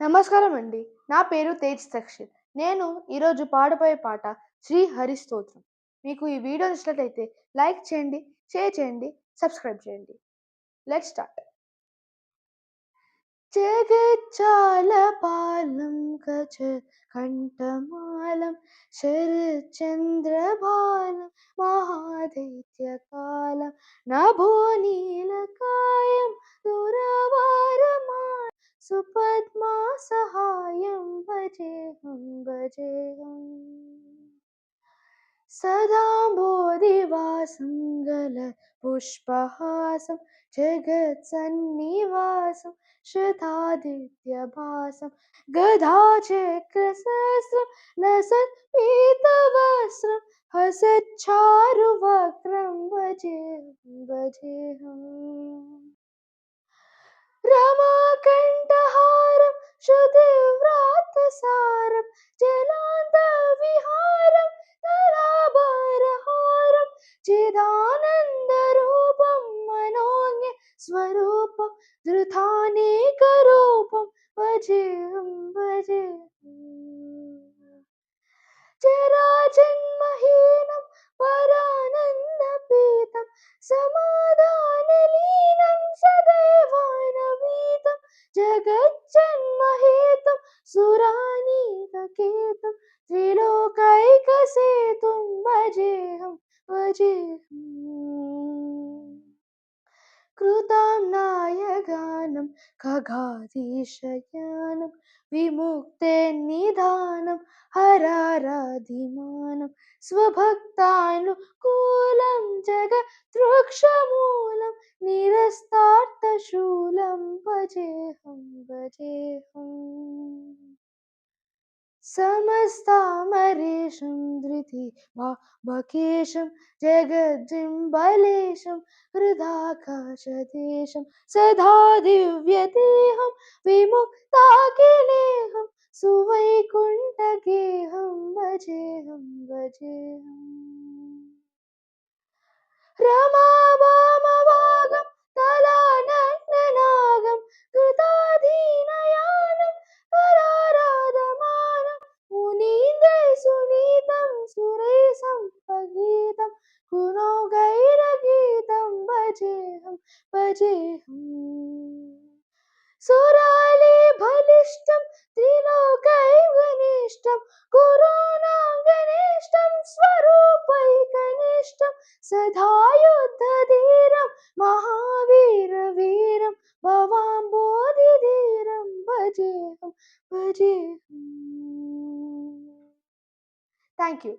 నమస్కారం అండి. నా పేరు తేజ్ తక్షిత్. నేను ఈరోజు పాడబోయే పాట 'శ్రీ హరి స్తోత్రం'. మీకు ఈ వీడియో నచ్చినట్లయితే లైక్ చేయండి, షేర్ చేయండి, సబ్స్క్రైబ్ చేయండి. Let's start. జగజ్జాలపాలం గజకంఠమాలం శరచంద్రబాలం మహాదైత్యకాలం నభోనీలకాయం దురవారమాం సుపద్మా సహాయం భజేహం సదాంబోధివాసం గలపుష్పహాసం జగత్సన్నివాసం శతాదిత్యభాసం గదాచక్రసహస్రం లసత్పీతవస్త్రం హసచ్చారువక్త్రం భజేహం రమాకంఠహారం శృతివ్రాతసారం జలాంతవిహారం తరాభారహారం చిదానందరూపం మనోజ్ఞ స్వరూపం ధృతానేకరూపం భజేహం జరాజన్మహీనం పరానందపీతం సమాధానలీనం సదైవానవీతం జగజ్జన్మహేతం సురానీతకేతం త్రిలోకైకసేతుం భజేహం కృతాంనాయగానం ఖగాధీశయానం విముక్తేర్నిధానం హరారాధిమానం స్వభక్తానుకూలం జగతృక్షమూలం నిరస్తార్థశూలం భజేహం సమస్తామరేషం ధృతి బకేశం జగజ్జింబలేశం హృదాకాశదేశం సదా దివ్యదేహం విముక్తాఖిలేహం సువైకుంఠగేహం భజేహం రమావామవాగం తలానగ్ననాగం కృతాధీనయానం పరారాధమానం మునీంద్రైసునీతం సురైసంపగీతం కునోగైరగీతం భజేహం సురాలి బలిష్టం త్రిలోకైర్వనిష్టం కురునాంగనిష్టం స్వరూపైకనిష్టం సదాయుద్ధధీరం మహావీరవీరం భవాంబోధిధీరం భజేహం థ్యాంక్ యూ.